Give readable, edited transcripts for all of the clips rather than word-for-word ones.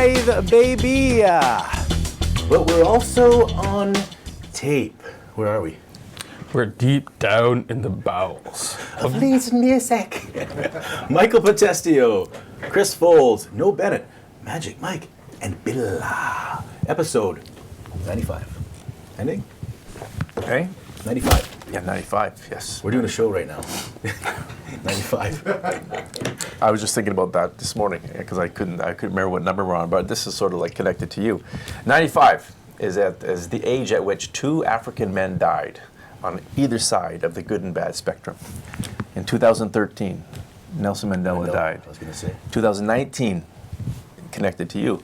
live, baby. But we're also on tape. Where are we? We're deep down in the bowels of Leeds music. Michael Potestio, Chris Foulds, No Bennett, Magic Mike, and Billa. Episode 95. Ending? Okay. 95. Yeah, 95, yes. We're doing a show right now. 95. I was just thinking about that this morning because I couldn't remember what number we're on, but this is sort of like connected to you. 95 is the age at which 2 African men died on either side of the good and bad spectrum. In 2013, Nelson Mandela died. I was going to say. 2019, connected to you,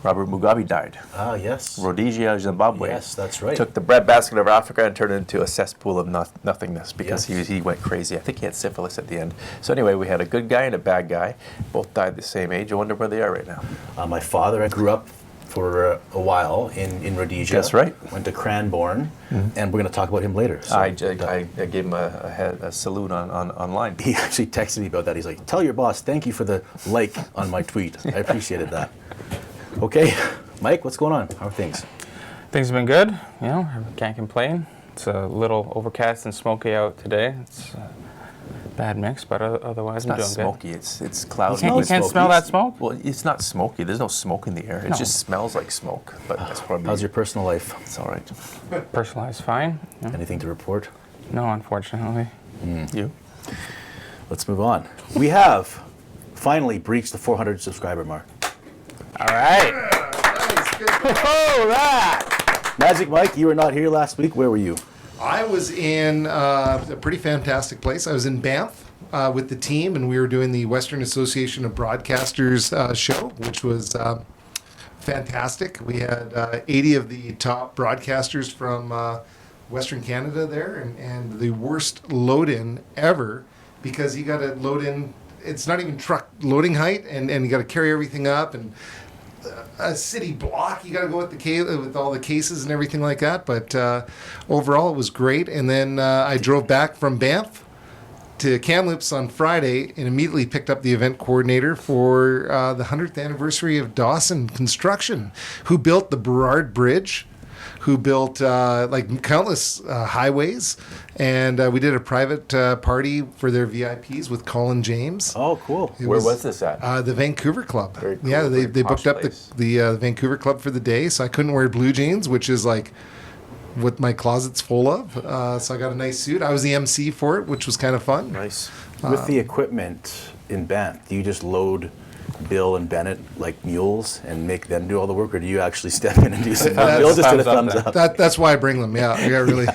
Robert Mugabe died. Ah, yes. Rhodesia, Zimbabwe. Yes, that's right. Took the breadbasket of Africa and turned it into a cesspool of nothingness because he went crazy. I think he had syphilis at the end. So anyway, we had a good guy and a bad guy. Both died the same age. I wonder where they are right now. My father, I grew up for a while in Rhodesia. That's right. Went to Cranbourne, and we're going to talk about him later. So I gave him a salute online. He actually texted me about that. He's like, tell your boss, thank you for the like on my tweet. I appreciated that. Okay, Mike, what's going on? How are things? Things have been good. You know, can't complain. It's a little overcast and smoky out today. It's a bad mix, but otherwise I'm doing smoky. good. It's cloudy. You can't smell that smoke? Well, it's not smoky. There's no smoke in the air. It just smells like smoke. But that's probably. How's your personal life? It's all right. Personal life's fine. Yeah. Anything to report? No, unfortunately. You? Let's move on. We have finally breached the 400 subscriber mark. All right. Nice, good. All right. Magic Mike, you were not here last week. Where were you? I was in a pretty fantastic place. I was in Banff with the team, and we were doing the Western Association of Broadcasters show, which was fantastic. We had 80 of the top broadcasters from Western Canada there, and the worst load-in ever, because you got to load in. It's not even truck loading height, and you got to carry everything up, and a city block. You got to go with all the cases and everything like that. But overall, it was great. And then I drove back from Banff to Kamloops on Friday and immediately picked up the event coordinator for the 100th anniversary of Dawson Construction, who built the Burrard Bridge, who built like countless highways. And we did a private party for their VIPs with Colin James. Oh, cool. Where was this at? The Vancouver Club. Very cool. Yeah, they booked up place. the Vancouver Club for the day, so I couldn't wear blue jeans, which is like what my closet's full of. So I got a nice suit. I was the MC for it, which was kind of fun. Nice. With the equipment in Banff, do you just load Bill and Bennett like mules and make them do all the work, or do you actually step in and do some? Bill just did a thumbs up. That's why I bring them. Yeah, really.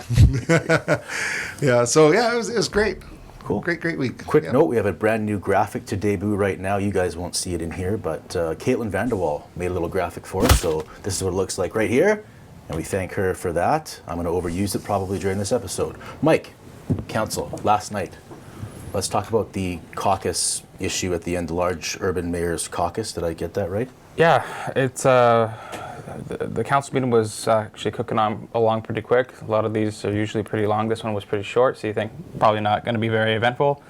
Yeah. So yeah, it was great. Cool. Great week. Quick note: we have a brand new graphic to debut right now. You guys won't see it in here, but Caitlin Vanderwall made a little graphic for us. So this is what it looks like right here, and we thank her for that. I'm going to overuse it probably during this episode. Mike, council, last night. Let's talk about the caucus issue at the end, the large urban mayors caucus. Did I get that right? Yeah, it's the council meeting was actually cooking along pretty quick. A lot of these are usually pretty long. This one was pretty short, so you think probably not going to be very eventful.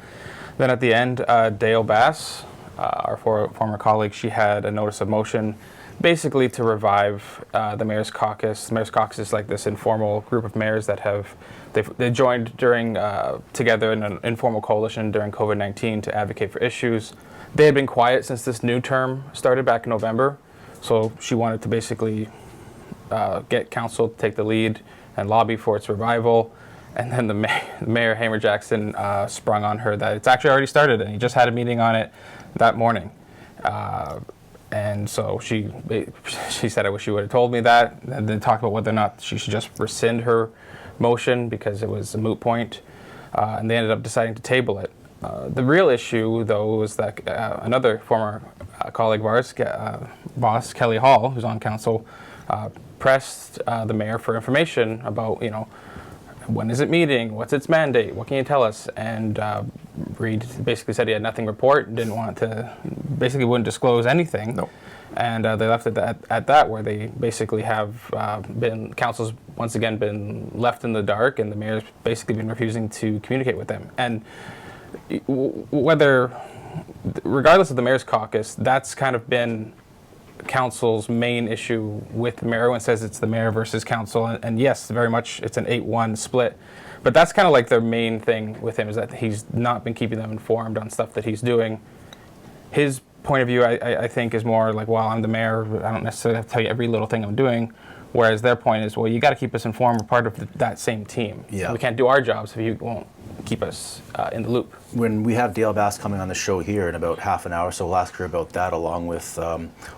Then at the end, Dale Bass, our former colleague, she had a notice of motion basically to revive the Mayor's Caucus. The Mayor's Caucus is like this informal group of mayors that they joined during together in an informal coalition during COVID-19 to advocate for issues. They had been quiet since this new term started back in November, so she wanted to basically get council to take the lead and lobby for its revival. And then the Mayor Hamer-Jackson sprung on her that it's actually already started, and he just had a meeting on it that morning. And so she said, I wish you would have told me that, and then talked about whether or not she should just rescind her motion because it was a moot point. And they ended up deciding to table it. The real issue, though, was that another former colleague of ours, boss Kelly Hall, who's on council, pressed the mayor for information about, when is it meeting? What's its mandate? What can you tell us? And Reid basically said he had nothing to report, didn't want to, basically wouldn't disclose anything. Nope. And they left it at that, where they basically have council's once again been left in the dark, and the mayor's basically been refusing to communicate with them. And regardless of the mayor's caucus, that's kind of been council's main issue with the mayor. Everyone says it's the mayor versus council, and yes, very much it's an 8-1 split. But that's kind of like their main thing with him, is that he's not been keeping them informed on stuff that he's doing. His point of view, I think, is more like, well, I'm the mayor, I don't necessarily have to tell you every little thing I'm doing. Whereas their point is, well, you got to keep us informed. We're part of that same team. Yeah. We can't do our jobs if you won't keep us in the loop. When we have Dale Bass coming on the show here in about half an hour, so we'll ask her about that, along with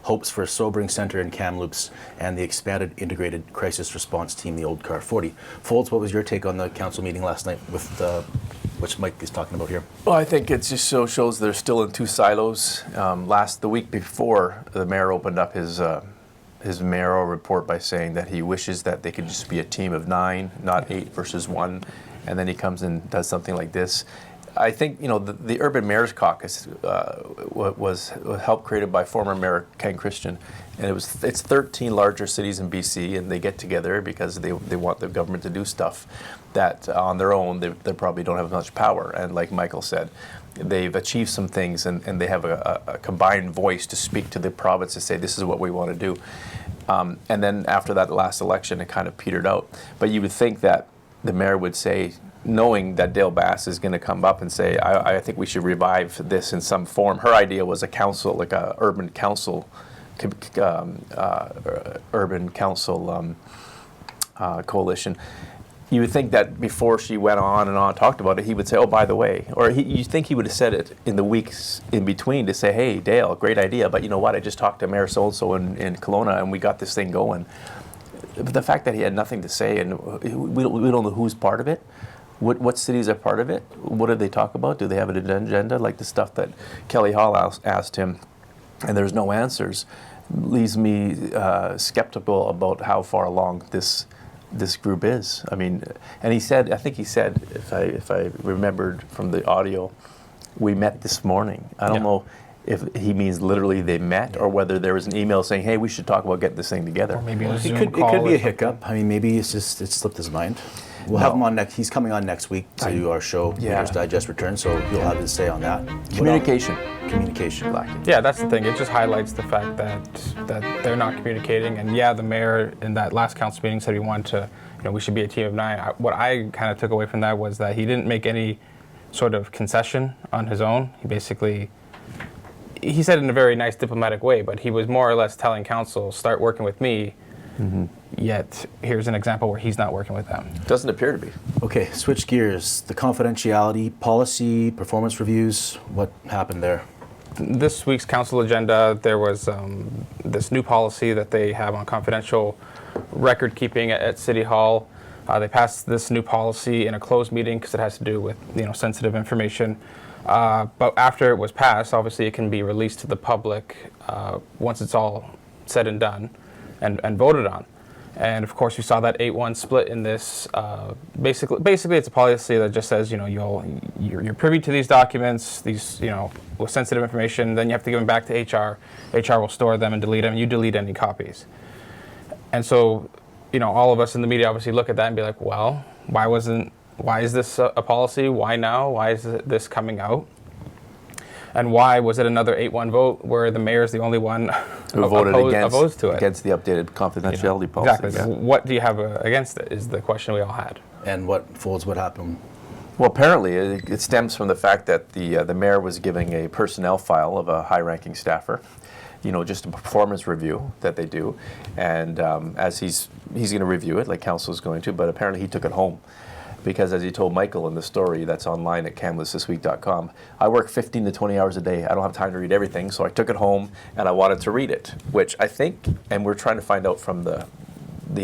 hopes for a sobering centre in Kamloops and the expanded integrated crisis response team, the old Car 40. Foulds, what was your take on the council meeting last night with which Mike is talking about here? Well, I think it just shows they're still in two silos. The week before, the mayor opened up his mayoral report by saying that he wishes that they could just be a team of 9, not 8 versus 1. And then he comes and does something like this. I think, the Urban Mayors Caucus was help created by former Mayor Ken Christian. And it's 13 larger cities in BC, and they get together because they want the government to do stuff that on their own they probably don't have much power. And like Michael said, they've achieved some things, and they have a combined voice to speak to the province to say this is what we want to do. And then after that last election, it kind of petered out. But you would think that the mayor would say, knowing that Dale Bass is going to come up and say, I think we should revive this in some form. Her idea was a council, like a urban council coalition. You would think that before she went on and on and talked about it, he would say, oh, by the way, or you think he would have said it in the weeks in between to say, hey, Dale, great idea, but you know what, I just talked to Mayor so-and-so in Kelowna and we got this thing going. But the fact that he had nothing to say, and we don't know who's part of it, what cities are part of it, what did they talk about, do they have an agenda, like the stuff that Kelly Hall asked him, and there's no answers, leaves me skeptical about how far along this group is. I mean, and he said, if I remembered from the audio, we met this morning. I don't know if he means literally they met, or whether there was an email saying, hey, we should talk about getting this thing together. Or maybe a Zoom It call could be a or hiccup. I mean, maybe it slipped his mind. We'll have him on next. He's coming on next week to our show, Leaders Digest Return, so he'll have his say on that. Communication. Communication lacking. Yeah, that's the thing. It just highlights the fact that they're not communicating. And yeah, the mayor in that last council meeting said he wanted to, we should be a team of 9. What I kind of took away from that was that he didn't make any sort of concession on his own. He said it in a very nice diplomatic way, but he was more or less telling council, start working with me. Mm-hmm. Yet here's an example where he's not working with them. Doesn't appear to be. Okay, switch gears. The confidentiality policy, performance reviews, what happened there? This week's council agenda, there was this new policy that they have on confidential record keeping at City Hall. They passed this new policy in a closed meeting because it has to do with sensitive information. But after it was passed, obviously it can be released to the public once it's all said and done and voted on. And of course, we saw that 8-1 split in this. Basically, it's a policy that just says, you're privy to these documents, these, with sensitive information. Then you have to give them back to HR. HR will store them and delete them. You delete any copies. And so, all of us in the media obviously look at that and be like, well, why is this a policy? Why now? Why is this coming out? And why was it another 8-1 vote where the mayor is the only one who voted opposed to it? Against the updated confidentiality policy. Exactly. Yeah. What do you have against it is the question we all had. And what happened? Well, apparently it stems from the fact that the mayor was giving a personnel file of a high-ranking staffer, just a performance review that they do, and as he's going to review it, like council is going to, but apparently he took it home. Because as he told Michael in the story that's online at kamloopsthisweek.com, I work 15 to 20 hours a day. I don't have time to read everything, so I took it home and I wanted to read it, which I think, and we're trying to find out from the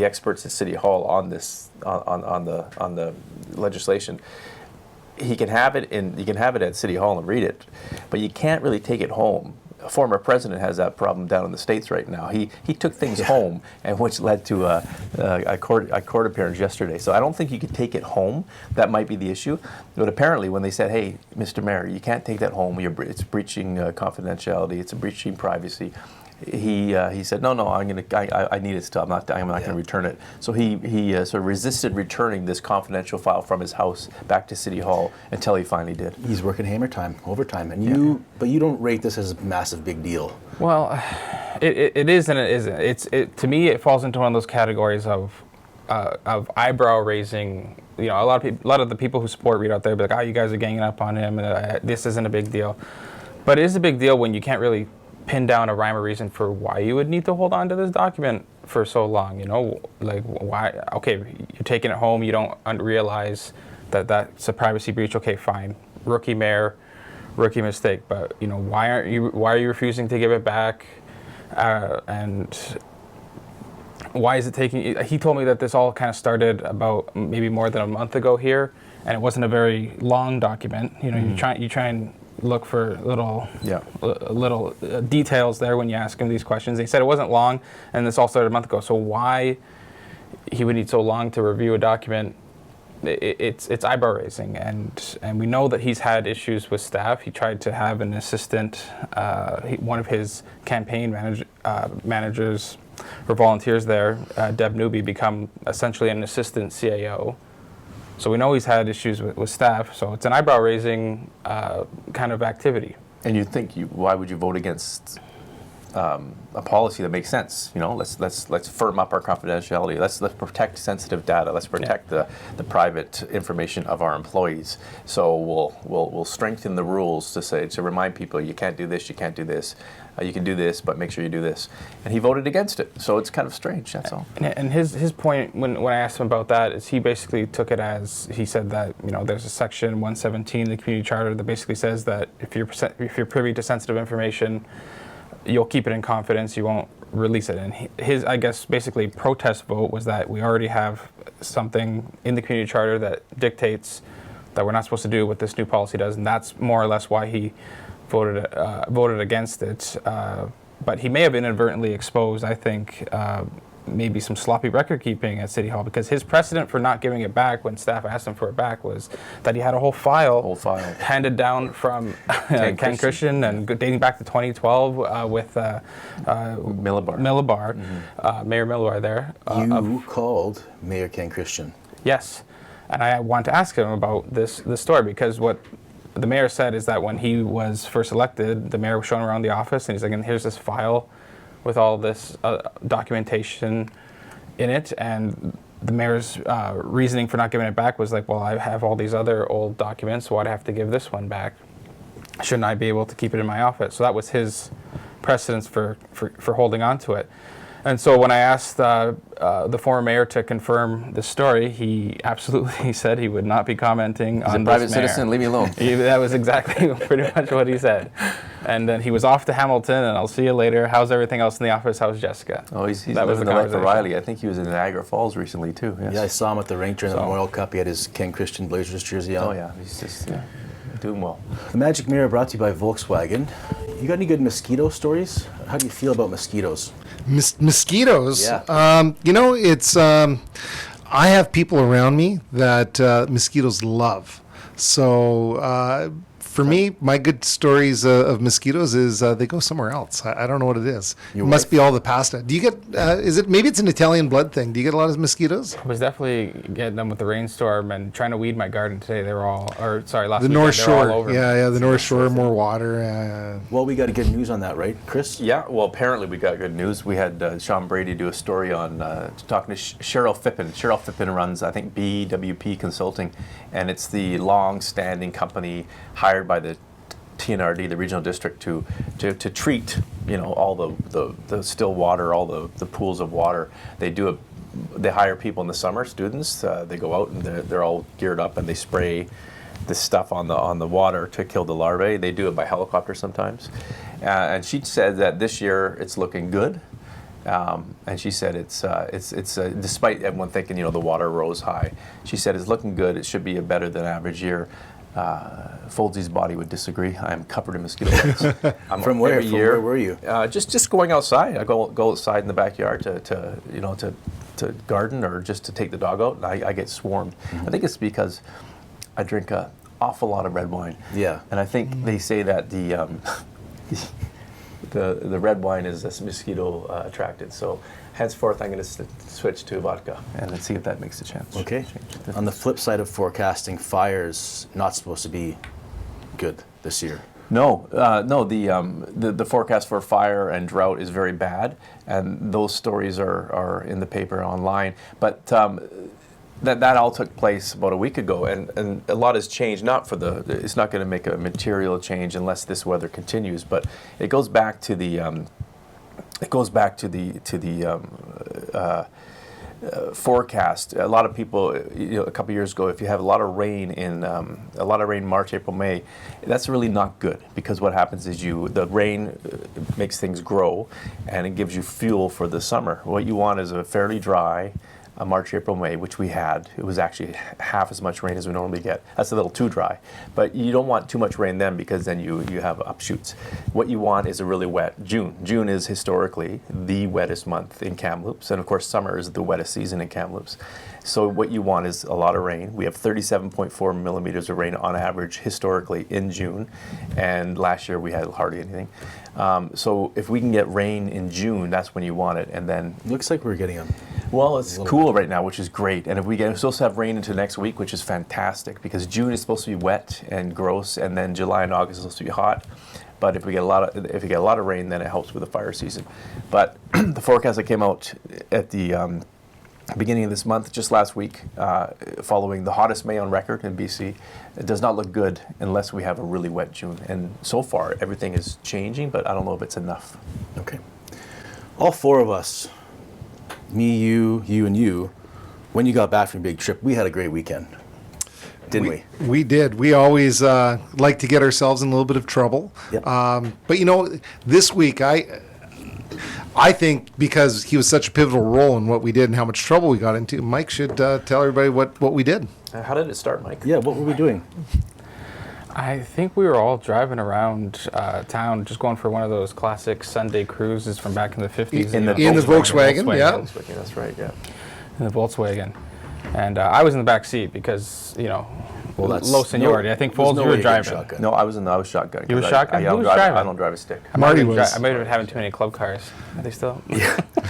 experts at City Hall on this, on the legislation. You can have it at City Hall and read it, but you can't really take it home. A former president has that problem down in the States right now. He took things home, and which led to a court appearance yesterday. So I don't think you could take it home. That might be the issue. But apparently when they said, hey, Mr. Mayor, you can't take that home. It's breaching confidentiality. It's breaching privacy. He said, no, I need it still. I'm not going to return it. So he sort of resisted returning this confidential file from his house back to City Hall until he finally did. He's working overtime, and but you don't rate this as a massive big deal. Well, It is and it isn't. To me, it falls into one of those categories of eyebrow raising. You know, a lot of the people who support Reid out there be like, "Oh, you guys are ganging up on him. This isn't a big deal," but it is a big deal when you can't really pin down a rhyme or reason for why you would need to hold on to this document for so long. You know, like why? Okay, you're taking it home. You don't realize that that's a privacy breach. Okay, fine. Rookie mayor, rookie mistake. But you know, why are you refusing to give it back? And why is it taking? He told me that this all kind of started about maybe more than a month ago here, and it wasn't a very long document. You know, you try and look for little details there when you ask him these questions. He said it wasn't long, and this all started a month ago. So why he would need so long to review a document? It's eyebrow raising, and we know that he's had issues with staff. He tried to have an assistant, one of his campaign managers or volunteers there, Deb Newby, become essentially an assistant CAO. So we know he's had issues with staff. So it's an eyebrow raising kind of activity. And you think why would you vote against a policy that makes sense? You know, let's firm up our confidentiality. Let's protect sensitive data. Let's protect the private information of our employees. So we'll strengthen the rules to remind people you can't do this, you can't do this, you can do this, but make sure you do this. And he voted against it. So it's kind of strange. That's all. And his point when I asked him about that is he basically took it as he said that there's a section 117 in the community charter that basically says that if you're privy to sensitive information, you'll keep it in confidence, you won't release it. And his, I guess, basically protest vote was that we already have something in the community charter that dictates that we're not supposed to do what this new policy does, and that's more or less why he voted against it. But he may have inadvertently exposed, I think, maybe some sloppy record keeping at City Hall, because his precedent for not giving it back when staff asked him for it back was that he had a whole file handed down from Ken Christian and dating back to 2012 with Millibar, Mayor Millibar there. You called Mayor Ken Christian. Yes, and I want to ask him about this story, because what the mayor said is that when he was first elected, the mayor was showing around the office and he's like, and here's this file with all this documentation in it, and the mayor's reasoning for not giving it back was like, well, I have all these other old documents, so why'd I have to give this one back? Shouldn't I be able to keep it in my office? So that was his precedence for holding on to it. And so when I asked the former mayor to confirm the story, he absolutely said he would not be commenting on this mayor. He's a private citizen, leave me alone. That was exactly pretty much what he said. And then he was off to Hamilton, and I'll see you later. How's everything else in the office? How's Jessica? Oh, he's living the life of Riley. I think he was in Niagara Falls recently, too. Yes. Yeah, I saw him at the rink during the Memorial Cup. He had his Ken Christian Blazers jersey on. Oh, yeah. He's just doing well. The Magic Mirror brought to you by Volkswagen. You got any good mosquito stories? How do you feel about mosquitoes? Mosquitoes? Yeah. It's... I have people around me that mosquitoes love. So... for me, my good stories of mosquitoes is they go somewhere else. I don't know what it is. It must be all the pasta. Do you get, maybe it's an Italian blood thing. Do you get a lot of mosquitoes? I was definitely getting them with the rainstorm and trying to weed my garden today. They were last the weekend, North Shore. All over The North Shore, more water. Well, we got good news on that, right, Chris? Yeah, well, apparently we got good news. We had Sean Brady do a story on talking to Cheryl Phippen. Cheryl Phippen runs, I think, BWP Consulting, and it's the long-standing company hired by the TNRD, the regional district, to treat all the still water, all the pools of water. They hire people in the summer, students. They go out and they're all geared up and they spray this stuff on the water to kill the larvae. They do it by helicopter sometimes. And she said that this year it's looking good. And she said it's despite everyone thinking the water rose high, she said it's looking good. It should be a better than average year. Foulds' body would disagree. I'm covered in mosquito bites. From where? From where were you? Just going outside. I go outside in the backyard to garden or just to take the dog out, and I get swarmed. Mm-hmm. I think it's because I drink an awful lot of red wine. Yeah. And I think they say that the red wine is mosquito attracted. So henceforth, I'm going to switch to vodka and let's see if that makes a chance. Okay. On the flip side of forecasting, fire's not supposed to be good this year. No, no. The forecast for fire and drought is very bad, and those stories are in the paper online. But that all took place about a week ago, and a lot has changed. It's not going to make a material change unless this weather continues. But it goes back to the forecast. A lot of people, a couple years ago, if you have a lot of rain March, April, May, that's really not good, because what happens is the rain makes things grow, and it gives you fuel for the summer. What you want is a fairly dry March, April, May, which we had. It was actually half as much rain as we normally get. That's a little too dry. But you don't want too much rain then, because then you have upshoots. What you want is a really wet June. June is historically the wettest month in Kamloops. And of course, summer is the wettest season in Kamloops. So what you want is a lot of rain. We have 37.4 millimeters of rain on average historically in June. And last year we had hardly anything. So if we can get rain in June, that's when you want it. And then Looks like we're getting well, it's cool right now, which is great. And if we're supposed to have rain into next week, which is fantastic, because June is supposed to be wet and gross, and then July and August is supposed to be hot. But if we get a lot of rain, then it helps with the fire season. But the forecast that came out at the beginning of this month, just last week, following the hottest May on record in BC, it does not look good unless we have a really wet June. And so far, everything is changing, but I don't know if it's enough. Okay. All four of us, me, you, and you, when you got back from your big trip, we had a great weekend, didn't we? We did. We always like to get ourselves in a little bit of trouble. Yep. But this week I think because he was such a pivotal role in what we did and how much trouble we got into, Mike should tell everybody what we did. How did it start, Mike? Yeah, what were we doing? I think we were all driving around town, just going for one of those classic Sunday cruises from back in the 50s. In the Volkswagen, yeah. Volkswagen, that's right, yeah. In the Volkswagen. And I was in the back seat because, low seniority. I think Foulds, you were driving. No, I was shotgun. You were shotgun? Who was driving? driving? I don't drive a stick. I might have been having too many club cars. Are they still?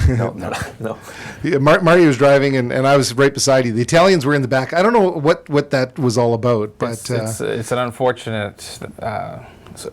No. Yeah, Marty was driving, and I was right beside you. The Italians were in the back. I don't know what that was all about, but it's an unfortunate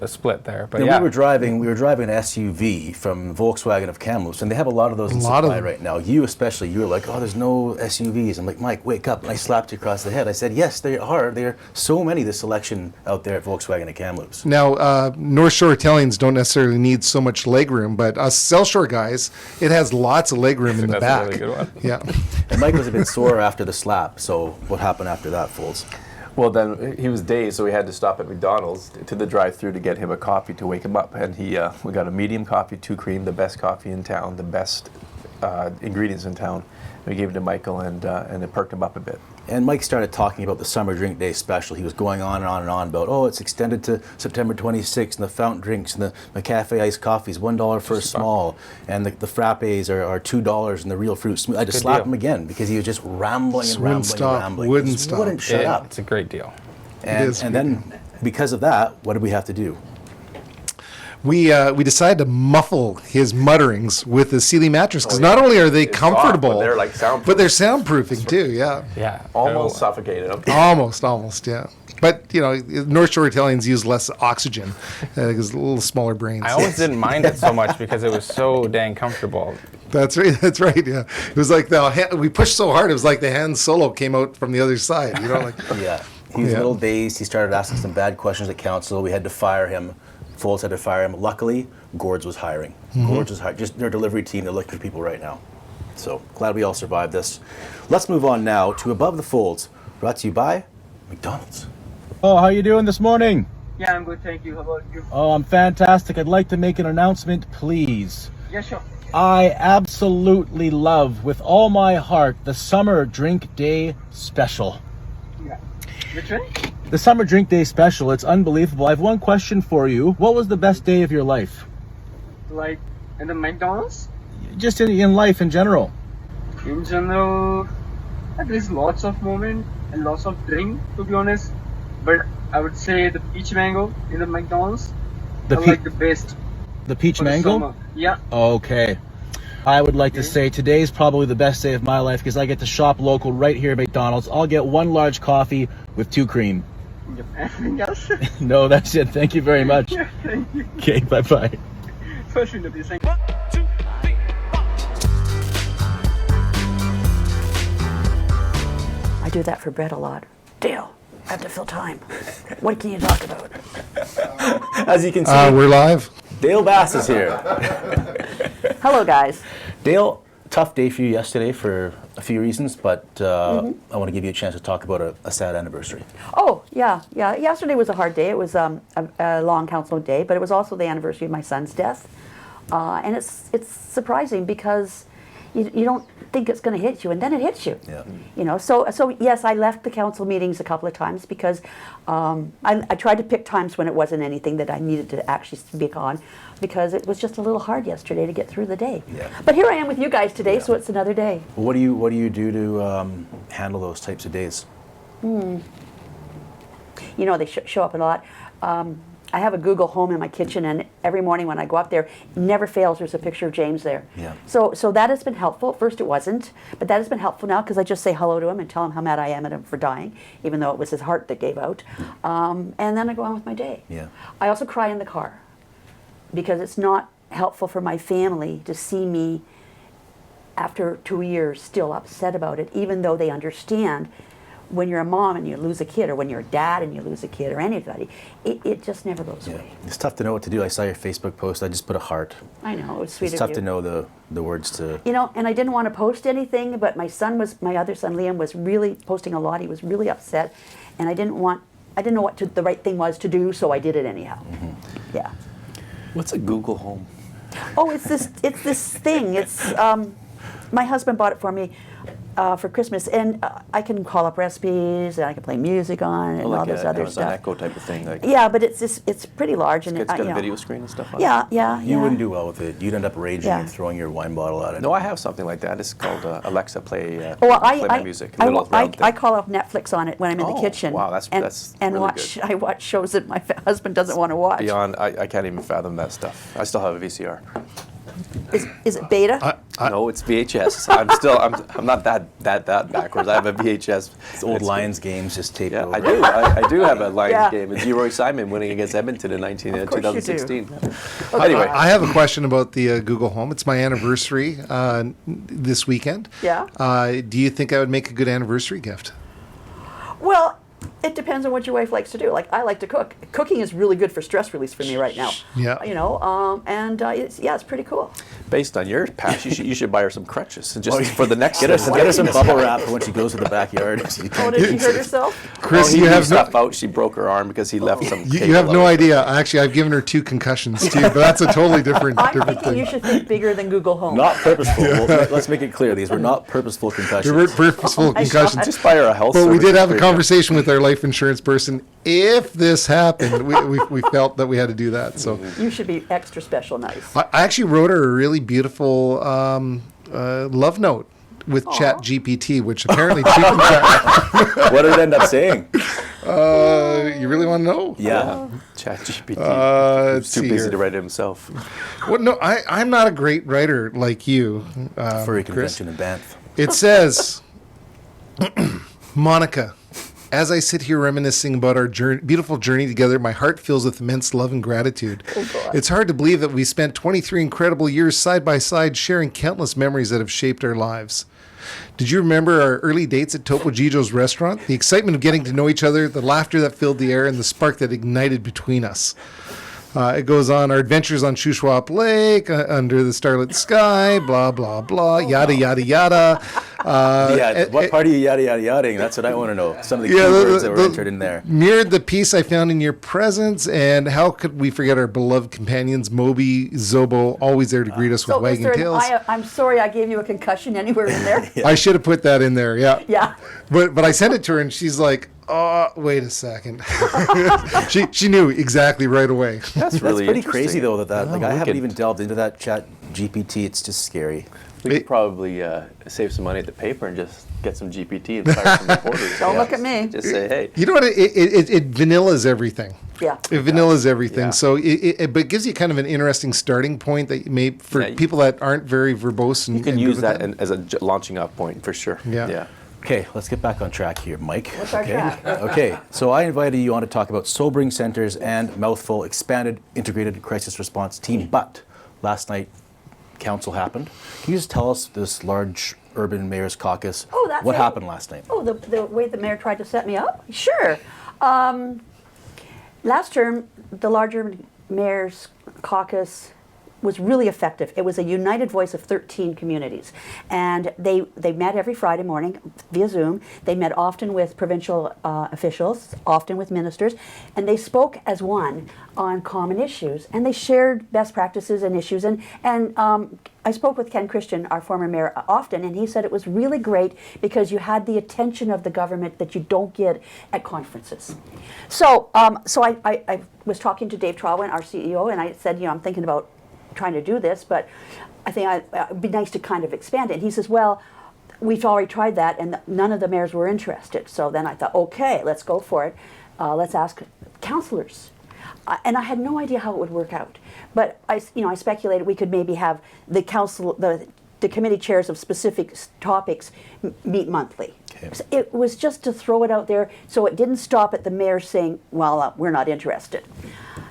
split there. But we were driving an SUV from Volkswagen of Kamloops, and they have a lot of those in supply right now. You especially, you were like, oh, there's no SUVs. I'm like, Mike, wake up. And I slapped you across the head. I said, yes, there are. There are so many, the selection out there at Volkswagen of Kamloops. Now, North Shore Italians don't necessarily need so much legroom, but us South Shore guys, it has lots of legroom in the back. That's a really good one. Yeah. And Mike was a bit sore after the slap, so what happened after that, Foulds? Well, then he was dazed, so we had to stop at McDonald's to the drive-thru to get him a coffee to wake him up. And we got a medium coffee, 2 cream, the best coffee in town, the best ingredients in town. We gave it to Michael, and it perked him up a bit. And Mike started talking about the Summer Drink Day special. He was going on and on and on about, it's extended to September 26th, and the fountain drinks, and the cafe iced coffees, $1 for a small, and the frappes are $2, and the real fruit smooth. I just slapped him again because he was just rambling and rambling. Wouldn't stop. Wouldn't shut up. It's a great deal. And then because of that, what did we have to do? We decided to muffle his mutterings with the Sealy mattress, because not only are they comfortable, but they're like soundproof. But they're soundproofing too. Yeah. Yeah. Almost suffocated him. Almost. Yeah. But North Shore Italians use less oxygen because a little smaller brains. I always didn't mind it so much because it was so dang comfortable. That's right. Yeah. It was like we pushed so hard. It was like the Han Solo came out from the other side. Yeah. He was a little dazed. He started asking some bad questions at council. We had to fire him. Foulds had to fire him. Luckily, Gord's was hiring. Gord's was hiring. Just their delivery team, they're looking for people right now. So glad we all survived this. Let's move on now to Above the Folds, brought to you by McDonald's. Oh, how you doing this morning? Yeah, I'm good, thank you. How about you? Oh, I'm fantastic. I'd like to make an announcement, please. Yeah, sure. I absolutely love, with all my heart, the Summer Drink Day Special. Yeah. Which one? The Summer Drink Day Special, it's unbelievable. I have one question for you. What was the best day of your life? Like in the McDonald's? Just in life in general. In general, there's lots of moments and lots of drink, to be honest. But I would say the peach mango in the McDonald's, like the best. The peach for the mango? summer. Yeah. Okay. I would like to say today's probably the best day of my life because I get to shop local right here at McDonald's. I'll get 1 large coffee with 2 cream. Yep. Anything else? No, that's it. Thank you very much. Thank you. Okay, bye-bye. First interview. Thank I do that for Brett a lot. Dale, I have to fill time. What can you talk about? As you can see, We're live. Dale Bass is here. Hello, guys. Dale, tough day for you yesterday for a few reasons, but I want to give you a chance to talk about a sad anniversary. Oh, yeah. Yesterday was a hard day. It was a long council day, but it was also the anniversary of my son's death. And it's surprising because you don't think it's going to hit you, and then it hits you. Yeah. You know, so yes, I left the council meetings a couple of times because I tried to pick times when it wasn't anything that I needed to actually speak on, because it was just a little hard yesterday to get through the day. Yeah. But here I am with you guys today, so it's another day. What do you do to handle those types of days? You know, they show up a lot. I have a Google Home in my kitchen, and every morning when I go up there, it never fails, there's a picture of James there. Yeah. So that has been helpful. At first it wasn't, but that has been helpful now because I just say hello to him and tell him how mad I am at him for dying, even though it was his heart that gave out. And then I go on with my day. Yeah. I also cry in the car because it's not helpful for my family to see me after 2 years still upset about it, even though they understand when you're a mom and you lose a kid, or when you're a dad and you lose a kid, or anybody, it just never goes away. It's tough to know what to do. I saw your Facebook post. I just put a heart. I know, it was sweet It's of tough you. to know the words to. You know, and I didn't want to post anything, but my other son Liam was really posting a lot. He was really upset, and I didn't know what the right thing was to do, so I did it anyhow. Yeah. What's a Google Home? Oh, it's this thing. It's my husband bought it for me for Christmas, and I can call up recipes, and I can play music on it, and all this other Amazon stuff. Echo type of thing. Like, Yeah, but it's pretty large, and it's got you a know. video screen and stuff on it. Yeah. You wouldn't do well with it. You'd end up raging Yeah. and throwing your wine bottle at it. No, I have something like that. It's called Alexa Play, Well, play my music. A little round I thing. call up Netflix on it when I'm in the Oh, kitchen. wow, that's really watch. good. I watch shows that my husband doesn't want to watch. Beyond, I can't even fathom that stuff. I still have a VCR. Is it beta? No, it's VHS. I'm not that backwards. I have a VHS. It's old Lions games just taped Yeah, over. I do. I do have a Lions Yeah. game. It's Leroy Simon winning against Edmonton in Of course you do. 2016. Okay. Anyway, I have a question about the Google Home. It's my anniversary this weekend. Yeah. Do you think I would make a good anniversary gift? Well, it depends on what your wife likes to do. Like, I like to cook. Cooking is really good for stress release for me right now. Yeah. You know, and it's pretty cool. based on your past, you should buy her some crutches and just for the next. Get her some bubble wrap for when she goes to the backyard. Oh, did she hurt herself? Chris, he you threw have stuff out. She broke her arm because he left some. you cable have no out. idea. Actually, I've given her 2 concussions too, but that's a totally different I'm different thinking thing. you should think bigger than Google Home. Not purposeful. Let's make it clear. These were not purposeful concussions. There were purposeful my concussions. God. Just buy her a health. But we service did have a subscription. conversation with our life insurance person. If this happened, we felt that we had to do that. So You should be extra special nice. I actually wrote her a really beautiful love note with ChatGPT, which apparently cheapens that. What did it end up saying? You really want to know? Yeah. ChatGPT. Let's He's too see busy here. to write it himself. Well, no, I'm not a great writer like you, Furry Chris. convention in Banff. It says, Monica, as I sit here reminiscing about our beautiful journey together, my heart fills with immense love and gratitude. God. It's hard to believe that we spent 23 incredible years side by side sharing countless memories that have shaped our lives. Did you remember our early dates at Topo Gijo's restaurant? The excitement of getting to know each other, the laughter that filled the air, and the spark that ignited between us. It goes on, our adventures on Shuswap Lake, under the starlit sky, blah, blah, blah, yada, yada, yada. What part are you yada yada yadaing? That's what I want to know. Some of the key Yeah, words that were entered in there. Mirrored the peace I found in your presence, and how could we forget our beloved companions, Moby, Zobo, always there to greet us with So is wagging there tails. I'm sorry I gave you a concussion anywhere in there. I should have put that in there, yeah. Yeah. But I sent it to her, and she's like, "Oh, wait a second." she knew exactly right away. That's really That's pretty interesting. crazy though. Like I we haven't could- even delved into that Chat GPT. It's just scary. We could probably save some money at the paper and just get some GPT and fire some reporters. Don't look at me. Just say, hey. You know what? It vanillas everything. Yeah. It vanillas everything. Yeah. So but it gives you kind of an interesting starting point that you may for Yeah, people that aren't very verbose. And You can and use good with that as a launching off point for sure. Yeah. Okay, let's get back on track here, Mike. What's our track? Okay, so I invited you on to talk about sobering centers and Mouthful expanded integrated crisis response team, but last night council happened. Can you just tell us this large urban mayor's caucus? Oh, that's what it? happened last night? Oh, the way the mayor tried to set me up? Sure. Last term, the larger mayor's caucus was really effective. It was a united voice of 13 communities. And they met every Friday morning via Zoom. They met often with provincial officials, often with ministers, and they spoke as one on common issues. And they shared best practices and issues. And I spoke with Ken Christian, our former mayor, often, and he said it was really great because you had the attention of the government that you don't get at conferences. So, I was talking to Dave Trolwyn, our CEO, and I said, I'm thinking about trying to do this, but I think it'd be nice to kind of expand it. And he says, well, we've already tried that, and none of the mayors were interested. So then I thought, okay, let's go for it. Let's ask councillors. And I had no idea how it would work out. But I speculated we could maybe have the committee chairs of specific topics meet monthly. Okay. So it was just to throw it out there so it didn't stop at the mayor saying, well, we're not interested.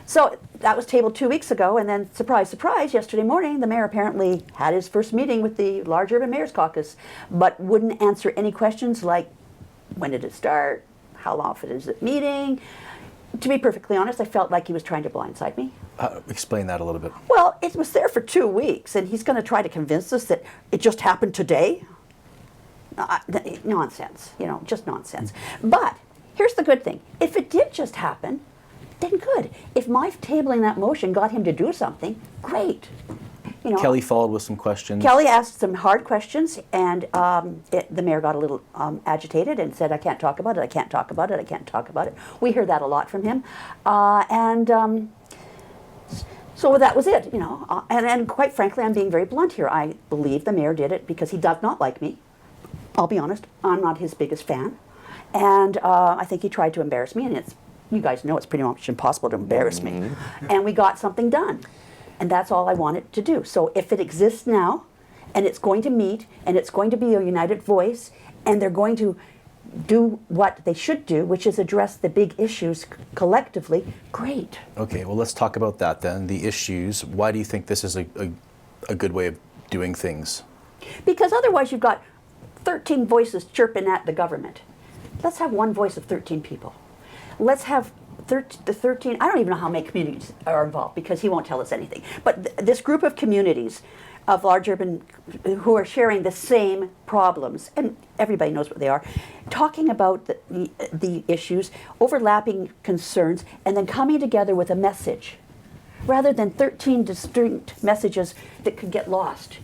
So that was tabled 2 weeks ago, and then surprise, surprise, yesterday morning the mayor apparently had his first meeting with the large urban mayor's caucus, but wouldn't answer any questions like, when did it start? How often is it meeting? To be perfectly honest, I felt like he was trying to blindside me. Explain that a little bit. Well, it was there for 2 weeks, and he's going to try to convince us that it just happened today? Nonsense, just nonsense. But here's the good thing. If it did just happen, then good. If my tabling that motion got him to do something, great. Kelly followed with some questions. Kelly asked some hard questions, and the mayor got a little agitated and said, I can't talk about it, I can't talk about it, I can't talk about it. We heard that a lot from him. So that was it, and quite frankly, I'm being very blunt here. I believe the mayor did it because he does not like me. I'll be honest, I'm not his biggest fan. And I think he tried to embarrass me, and you guys know it's pretty much impossible to embarrass me. And we got something done. And that's all I wanted to do. So if it exists now, and it's going to meet, and it's going to be a united voice, and they're going to do what they should do, which is address the big issues collectively, great. Okay, well, let's talk about that then. The issues. Why do you think this is a good way of doing things? Because otherwise you've got 13 voices chirping at the government. Let's have one voice of 13 people. Let's have the 13, I don't even know how many communities are involved because he won't tell us anything. But this group of communities of large urban who are sharing the same problems, and everybody knows what they are, talking about the issues, overlapping concerns, and then coming together with a message rather than 13 distinct messages that could get lost.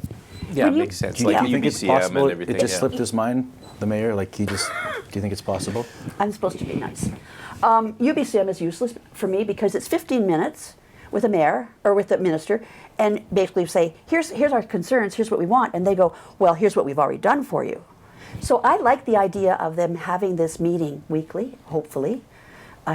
Yeah, it makes sense. Do Like you think it's UBCM possible and everything. it just slipped his mind, the mayor? Like do you think it's possible? I'm supposed to be nice. UBCM is useless for me because it's 15 minutes with a mayor or with a minister and basically say, here's our concerns, here's what we want. And they go, well, here's what we've already done for you. So I like the idea of them having this meeting weekly, hopefully.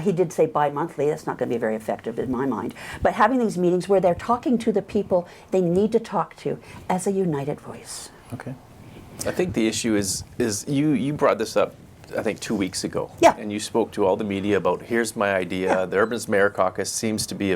He did say bi-monthly. That's not going to be very effective in my mind. But having these meetings where they're talking to the people they need to talk to as a united voice. Okay. I think the issue is you brought this up, I think 2 weeks ago. Yeah. And you spoke to all the media about, here's my idea. Yeah. The Urban's Mayor Caucus seems to be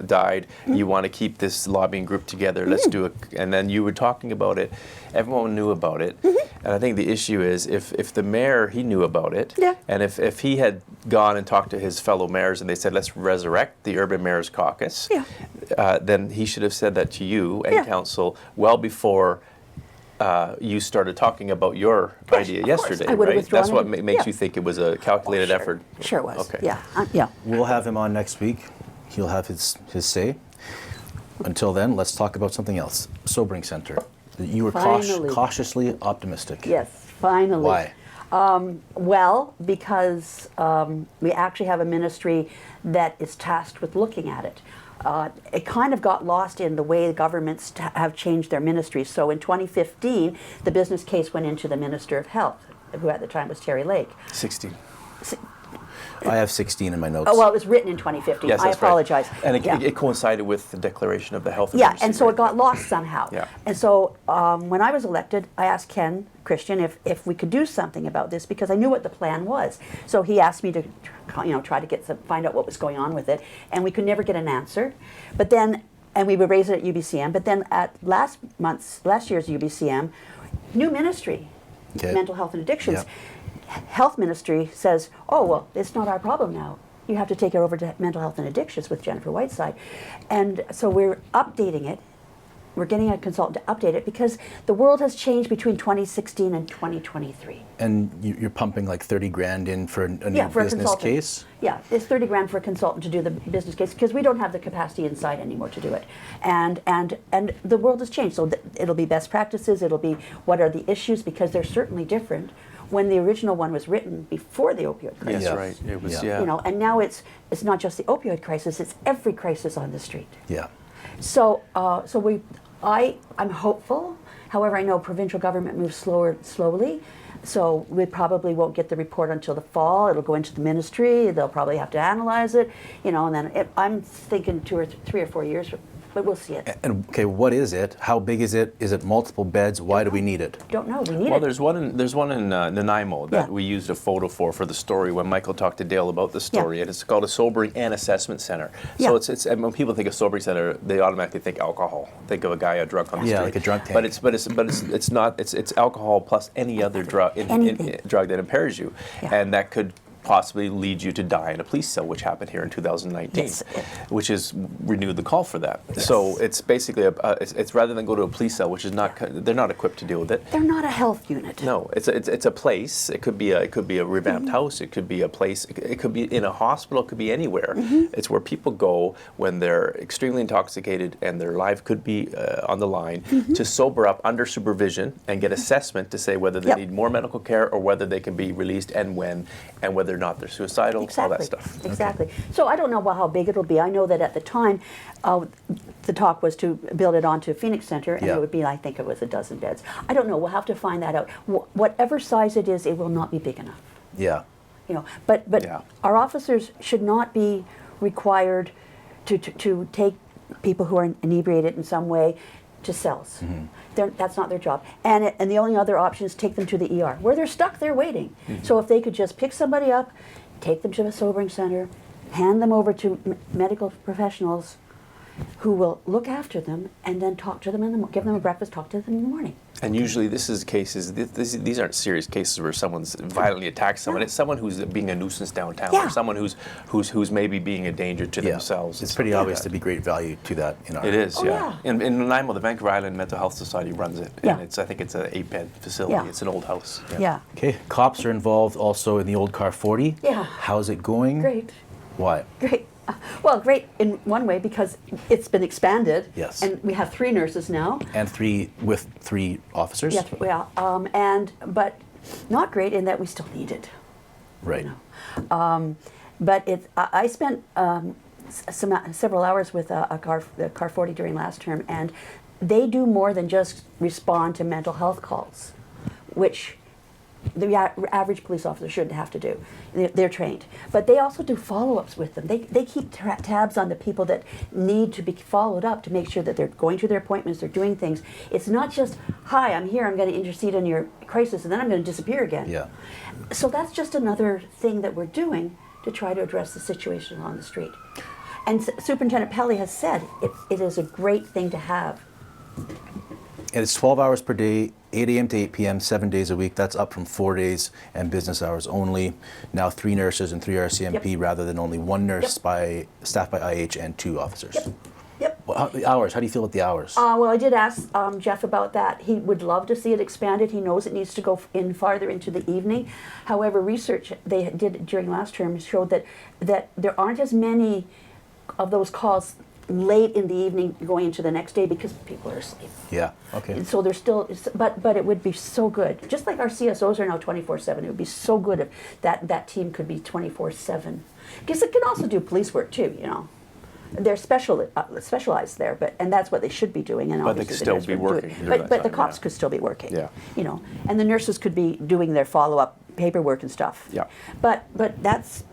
died. Mm-hmm. You want to keep this lobbying group together. Let's do it. And then you were talking about it. Everyone knew about it. Mm-hmm. And I think the issue is if the mayor, he knew about it. Yeah. And if he had gone and talked to his fellow mayors and they said, let's resurrect the Urban Mayor's Caucus, then he should have said that to you and council well before you started talking about your idea yesterday, right? That's what makes you think it was a calculated effort. Sure was. Okay. Yeah. We'll have him on next week. He'll have his say. Until then, let's talk about something else. Sobering Center. You were cautiously optimistic. Yes, finally. Why? Well, because we actually have a ministry that is tasked with looking at it. It kind of got lost in the way the governments have changed their ministries. So in 2015, the business case went into the Minister of Health, who at the time was Terry Lake. 16. I have 16 in my notes. Oh, well, it was written in 2015. Yes, I that's right. apologize. And it, Yeah. it coincided with the declaration of the health Yeah, emergency. and so right? it got lost somehow. Yeah. And so when I was elected, I asked Ken Christian if we could do something about this because I knew what the plan was. So he asked me to, try to find out what was going on with it, and we could never get an answer. But then, and we would raise it at UBCM. But then at last year's UBCM, new ministry, Okay. mental health and addictions. Yeah. Health ministry says, "Oh well, it's not our problem now. You have to take it over to mental health and addictions with Jennifer Whiteside," and so we're updating it. We're getting a consultant to update it because the world has changed between 2016 and 2023. And you're pumping like 30 grand in for a new For a business consultant. case? Yeah, it's 30 grand for a consultant to do the business case because we don't have the capacity inside anymore to do it. And the world has changed. So it'll be best practices, it'll be what are the issues because they're certainly different. When the original one was written before the opioid crisis. Yes, Yeah. right. It was, Yeah. yeah. And now it's not just the opioid crisis, it's every crisis on the street. Yeah. So I'm hopeful. However, I know provincial government moves slowly. So we probably won't get the report until the fall. It'll go into the ministry. They'll probably have to analyze it, and then I'm thinking 2 or 3 or 4 years, but we'll see it. And okay, what is it? How big is it? Is it multiple beds? Why do we need it? Don't know. We need Well, it. there's one in Nanaimo that Yeah. we used a photo for the story when Michael talked to Dale about the story, Yeah. and it's called a sobering and assessment center. Yeah. So it's and when people think of sobering center, they automatically think alcohol. Think of a guy drunk on the Yeah, street. like a drunk tank. It's not. It's alcohol plus any other drug Anything. drug that impairs you, Yeah. and that could possibly lead you to die in a police cell, which happened here in 2019, Yes. which is renewed the call for that. So it's basically it's rather than go to a police cell, which is not they're not equipped to deal with it. They're not a health unit. No, it's a place. It could be a revamped house. It could be a place. It could be in a hospital. It could be anywhere. It's where people go when they're extremely intoxicated and their life could be on the line to sober up under supervision and get assessment to say whether they Yep. need more medical care or whether they can be released and when, and whether or not they're suicidal. All that stuff. Exactly. So I don't know how big it'll be. I know that at the time, the talk was to build it onto Phoenix Center, and Yeah. it would be, I think it was 12 beds. I don't know. We'll have to find that out. Whatever size it is, it will not be big enough. Yeah. But Yeah. our officers should not be required to take people who are inebriated in some way to cells. That's not their job. And the only other option is take them to the ER. Where they're stuck, they're waiting. So if they could just pick somebody up, take them to the sobering center, hand them over to medical professionals who will look after them and then talk to them, give them a breakfast, talk to them in the morning. And usually this is cases, these aren't serious cases where someone's violently attacked someone. No. It's someone who's being a nuisance downtown Yeah. or someone who's maybe being a danger to Yeah. themselves. It's pretty obvious to be great value to that in our. It is, Oh, yeah. yeah. In Nanaimo, the Vancouver Island Mental Health Society runs it. Yeah. And I think it's an 8-bed facility. Yeah. It's an old house. Yeah. Okay, cops are involved also in the old car 40. Yeah. How's it going? Great. Why? Great. Well, great in one way because it's been expanded. Yes. And we have 3 nurses now. And 3 officers? Yes, but not great in that we still need it. Right. But I spent several hours with the car 40 during last term, and they do more than just respond to mental health calls, which the average police officer shouldn't have to do. They're trained. But they also do follow-ups with them. They keep tabs on the people that need to be followed up to make sure that they're going to their appointments, they're doing things. It's not just, hi, I'm here, I'm going to intercede on your crisis, and then I'm going to disappear again. Yeah. So that's just another thing that we're doing to try to address the situation on the street. And Superintendent Pelly has said it is a great thing to have. And it's 12 hours per day, 8 a.m. to 8 p.m., 7 days a week. That's up from 4 days and business hours only. Now 3 nurses and 3 RCMP rather than only 1 nurse staffed by IH and 2 officers. Yep. Well, the hours, how do you feel about the hours? Well, I did ask Jeff about that. He would love to see it expanded. He knows it needs to go in farther into the evening. However, research they did during last term showed that there aren't as many of those calls late in the evening going into the next day because people are asleep. Yeah, okay. And so there's still, but it would be so good. Just like our CSOs are now 24/7, it would be so good if that team could be 24/7. Because it can also do police work too, They're specialized there, and that's what they should be doing. And But they obviously could the still be nurse would do it. working during But that the time, cops yeah. could still be working. Yeah. And the nurses could be doing their follow-up paperwork and stuff. Yeah. But that's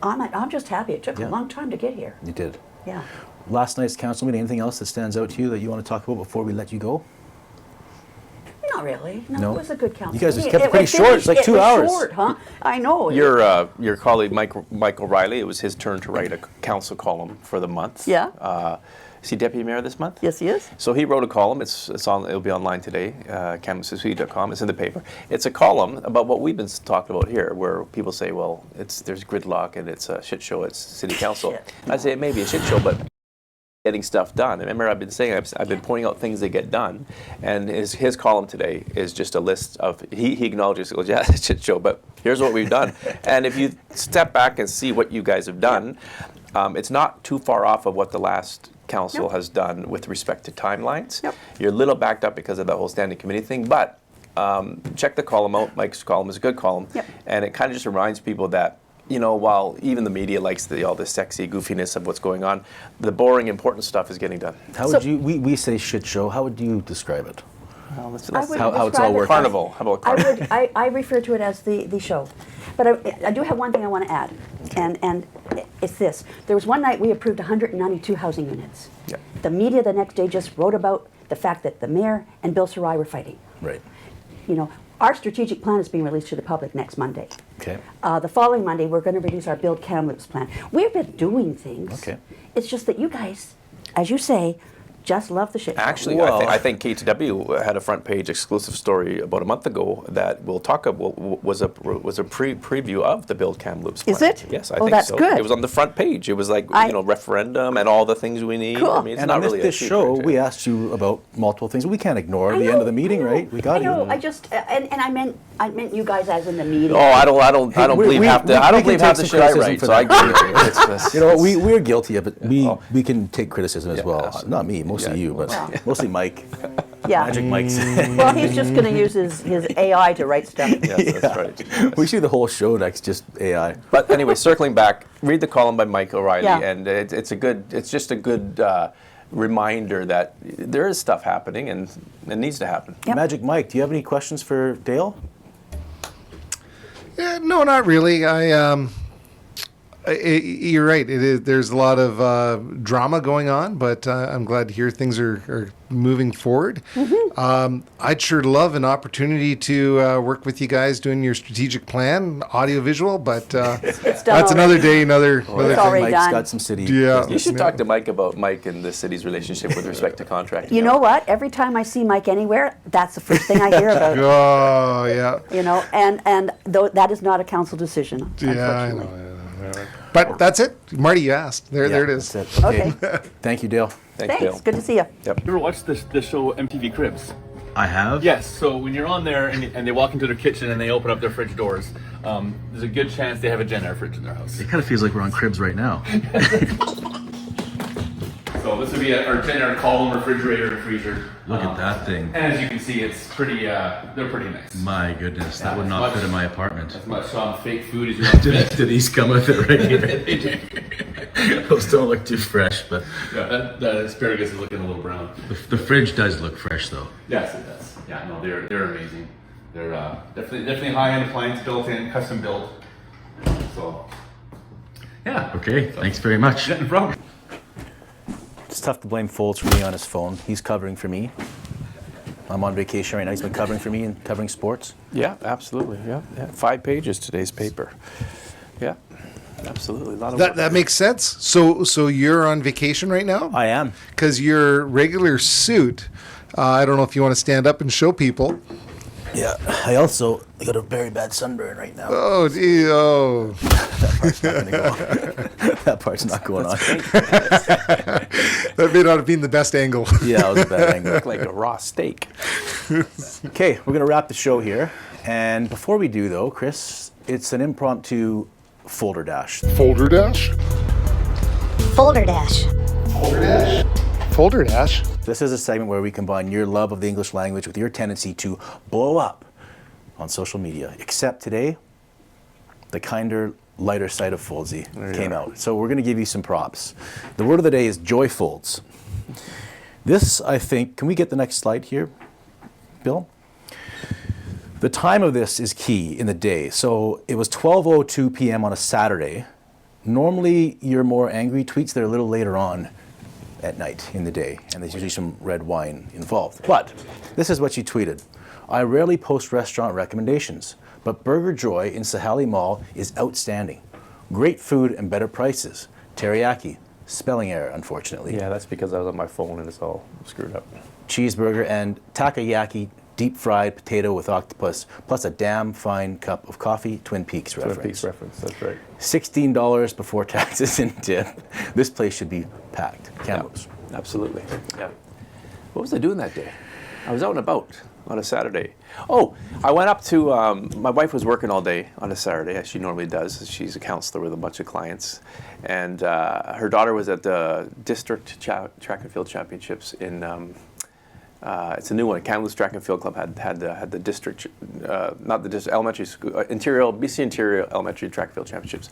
I'm just happy. It took a long time to get here. You did. Yeah. Last night's council meeting, anything else that stands out to you that you want to talk about before we let you go? Not really. No, No? it was a good council. You guys just meeting. kept it pretty short. It's like 2 hours. Short, huh? I know. Your colleague Michael Riley, it was his turn to write a council column for the month. Yeah. Is he deputy mayor this month? Yes, he is. So he wrote a column. It's on. It'll be online today. KamloopsMassagewiki.com. It's in the paper. It's a column about what we've been talking about here, where people say, "Well, there's gridlock and it's a shit show. It's city council." Shit. I say it may be a shit show, but getting stuff done. Remember, I've been saying I've been pointing out things that get done, and his column today is just a list of. He acknowledges, he goes, "Yeah, it's a shit show, but here's what we've done." And if you step back and see what you guys have done, it's not too far off of what the last council has done with respect to timelines. Yep. You're a little backed up because of the whole standing committee thing, but check the column out. Mike's column is a good column, and it kind of just reminds people that, you know, while even the media likes all the sexy goofiness of what's going on, the boring, important stuff is getting done. How would you, we say shit show, how would you describe it? Well, let's I would how it's describe all it working. as- Carnival. How about carnival? I refer to it as the show. But I do have one thing I want to add, and it's this. There was one night we approved 192 housing units. Yeah. The media the next day just wrote about the fact that the mayor and Bill Sarai were fighting. Right. You know, our strategic plan is being released to the public next Monday. Okay. The following Monday, we're going to release our Build Kamloops plan. We've been doing things. Okay. It's just that you guys, as you say, just love the shit show. Actually, Well- I think KTW had a front page exclusive story about a month ago that we'll talk about, was a preview of the Build Kamloops plan. Is it? Yes, I Oh, think that's so. good. It was on the front page. It was like, referendum and all the things we need. Cool. I mean, it's And not on really this a secret. show, we asked you about multiple things. We can't ignore I the know, end of the meeting, I know, right? We got I know. you. I just and I meant you guys as in the media. Oh, I don't believe half the. I don't we can believe half take the some shit I criticism write. for So I that. agree with you. It's just, You know what? We're guilty of it. We can take criticism as Yeah, well. absolutely. Not me, mostly Yeah. you, but mostly Mike. Yeah. Magic Mike's. Well, he's just going to use his AI to write stuff. Yes, that's right. We should do the whole show next, just AI. But anyway, circling back, read the column by Mike O'Reilly, Yeah. and it's just a good reminder that there is stuff happening and it needs to happen. Yep. Magic Mike, do you have any questions for Dale? No, not really. You're right. It is. There's a lot of drama going on, but I'm glad to hear things are moving forward. I'd sure love an opportunity to work with you guys doing your strategic plan, audiovisual, but It's done that's already. another day, another It's thing. already Mike's done. got some city. Yeah. You should talk to Mike about Mike and the city's relationship with respect to contracting. You know what? Every time I see Mike anywhere, that's the first thing I hear about. Oh, yeah. You know, and though that is not a council decision. Yeah, I unfortunately. know. But that's it. Marty, you asked. There it is. That's it. Okay. Okay. Thank you, Dale. Thanks, Thanks. Dale. Good to see you. You ever watched the show MTV Cribs? I have. Yes. So when you're on there and they walk into their kitchen and they open up their fridge doors, there's a good chance they have a Gen Air fridge in their house. It kind of feels like we're on Cribs right now. So this would be our Gen Air column, refrigerator, and freezer. Look at that thing. And as you can see, it's pretty. They're pretty nice. My goodness, that Yeah, would as not much- fit in my apartment. As much fake food as you want to fit. Do these come with it right here? Those don't look too fresh, but Yeah, that asparagus is looking a little brown. the fridge does look fresh though. Yes, it does. Yeah, no, they're amazing. They're definitely high-end appliance, built in, custom built. So, yeah. Okay, thanks very much. No problem. It's tough to blame Foulds for being on his phone. He's covering for me. I'm on vacation right now. He's been covering for me and covering sports. Yeah, absolutely. Yeah. 5 pages today's paper. Yeah, absolutely. A lot of work. That makes sense. So you're on vacation right now? I am. Because your regular suit, I don't know if you want to stand up and show people. Yeah. I also got a very bad sunburn right now. Oh, gee, oh. That part's not going on. That may not have been the best angle. Yeah, that was a bad angle. Look like a raw steak. Okay, we're going to wrap the show here. And before we do, though, Chris, it's an impromptu folder dash. Folder dash? Folder dash. Folder dash? This is a segment where we combine your love of the English language with your tendency to blow up on social media. Except today, the kinder, lighter side of Fouldsy came out. So we're going to give you some props. The word of the day is joyfolds. This, I think, can we get the next slide here, Bill? The time of this is key in the day. So it was 12:02 p.m. on a Saturday Normally, your more angry tweets, they're a little later on at night in the day, and there's usually some red wine involved. But this is what you tweeted. I rarely post restaurant recommendations, but Burger Joy in Sahali Mall is outstanding. Great food and better prices. Teriyaki. Spelling error, unfortunately. Yeah, that's because I was on my phone and it's all screwed up. Cheeseburger and takoyaki, deep fried potato with octopus, plus a damn fine cup of coffee. Twin Peaks reference. Twin Peaks reference, that's right. $16 before taxes and tip. This place should be packed. Kamloops. Yeah, absolutely. Yeah. What was I doing that day? I was out and about on a Saturday. Oh, I went up to, my wife was working all day on a Saturday, as she normally does. She's a counselor with a bunch of clients. And her daughter was at the district track and field championships in, it's a new one. Kamloops Track and Field Club had the district, not the district, elementary school, BC Interior Elementary Track and Field Championships.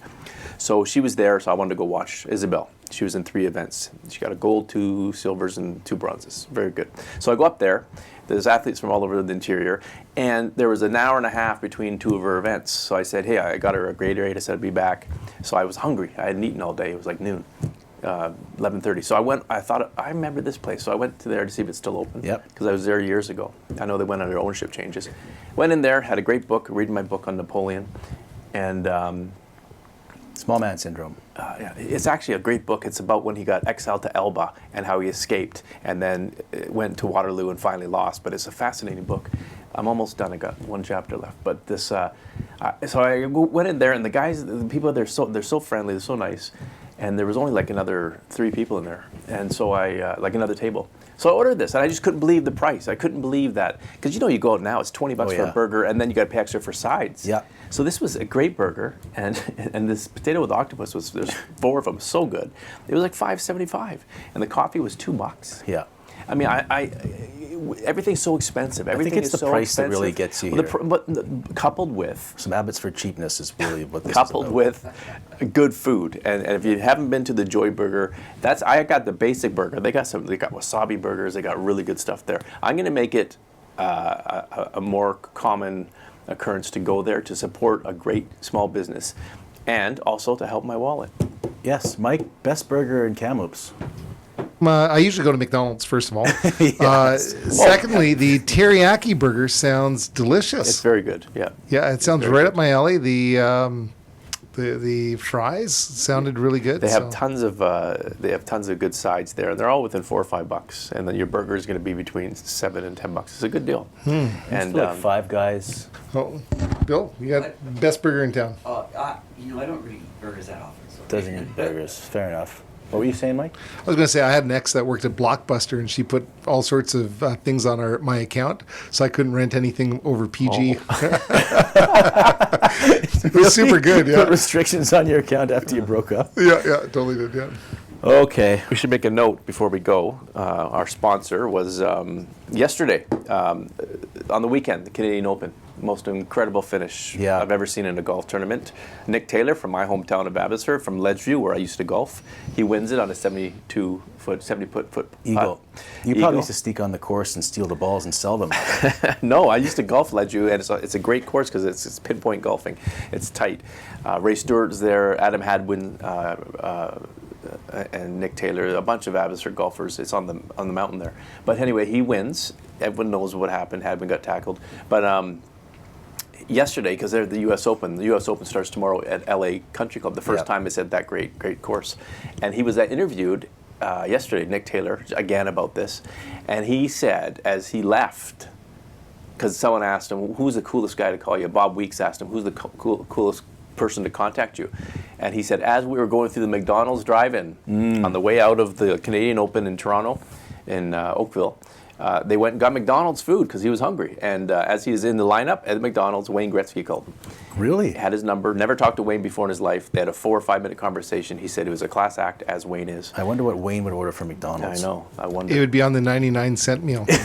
So she was there, so I wanted to go watch Isabel. She was in 3 events. She got a gold, 2 silvers, and 2 bronzes. Very good. So I go up there. There's athletes from all over the interior, and there was an hour and a half between 2 of her events. So I said, hey, I got her a Gatorade. I said I'd be back. So I was hungry. I hadn't eaten all day. It was like noon. 11:30. So I went. I thought I remember this place. So I went to there to see if it's still open. Yep. Because I was there years ago. I know they went under ownership changes. Went in there, had a great book, reading my book on Napoleon, and Small man syndrome. yeah, it's actually a great book. It's about when he got exiled to Elba and how he escaped and then went to Waterloo and finally lost. But it's a fascinating book. I'm almost done. I got 1 chapter left. But this, so I went in there, and the guys, the people there, they're so friendly, they're so nice. And there was only like another 3 people in there, and so I like another table. So I ordered this, and I just couldn't believe the price. I couldn't believe that, because you go out now, it's $20 for a burger, and then you got to pay extra for sides. Yeah. So this was a great burger, and this potato with octopus there's 4 of them, so good. It was like $5.75, and the coffee was $2. Yeah. I mean, everything's so expensive. Everything I think it's is the so price expensive. that really gets you Well, here. but coupled with Some Abbotsford cheapness is really what this coupled is about. with good food, and if you haven't been to the Joy Burger, I got the basic burger. They got wasabi burgers. They got really good stuff there. I'm going to make it a more common occurrence to go there to support a great small business, and also to help my wallet. Yes, Mike, best burger in Kamloops. I usually go to McDonald's, first of all. Yes. Secondly, the teriyaki burger sounds delicious. It's very good. Yeah. Yeah, it sounds right up my alley. The fries sounded really good. They have tons of good sides there, and they're all within $4 or $5, and then your burger is going to be between $7 and $10. It's a good deal. And like Five Guys. Oh, Bill, you got best burger in town. I don't really eat burgers that often. So. Doesn't eat burgers. Fair enough. What were you saying, Mike? I was going to say I had an ex that worked at Blockbuster, and she put all sorts of things on my account, so I couldn't rent anything over PG. It was super good. Yeah. Put restrictions on your account after you broke up. Yeah, totally did. Yeah. Okay. We should make a note before we go. Our sponsor was yesterday, on the weekend, the Canadian Open. Most incredible finish I've ever seen in a golf tournament. Nick Taylor from my hometown of Abbotsford, from Ledgeview, where I used to70 foot Eagle. You Eagle. probably used to sneak on the course and steal the balls and sell them. No, I used to golf Ledgeview, and it's a great course because it's pinpoint golfing. It's tight. Ray Stewart's there, Adam Hadwin, and Nick Taylor, a bunch of Abbotsford golfers. It's on the mountain there. But anyway, he wins. Everyone knows what happened. Hadwin got tackled. But yesterday, because they're the U.S. Open. The U.S. Open starts tomorrow at L.A. Country Club. The first time it's at that great course. And he was interviewed yesterday, Nick Taylor, again about this. And he said, as he left, because someone asked him, who's the coolest guy to call you? Bob Weeks asked him, who's the coolest person to contact you? And he said, as we were going through the McDonald's drive-in on the way out of the Canadian Open in Toronto, in Oakville, they went and got McDonald's food because he was hungry. And as he was in the lineup at McDonald's, Wayne Gretzky called him. Really? Had his number. Never talked to Wayne before in his life. They had a 4 or 5 minute conversation. He said he was a class act, as Wayne is. I wonder what Wayne would order from McDonald's. I know. I wonder. It would be on the 99-cent meal. He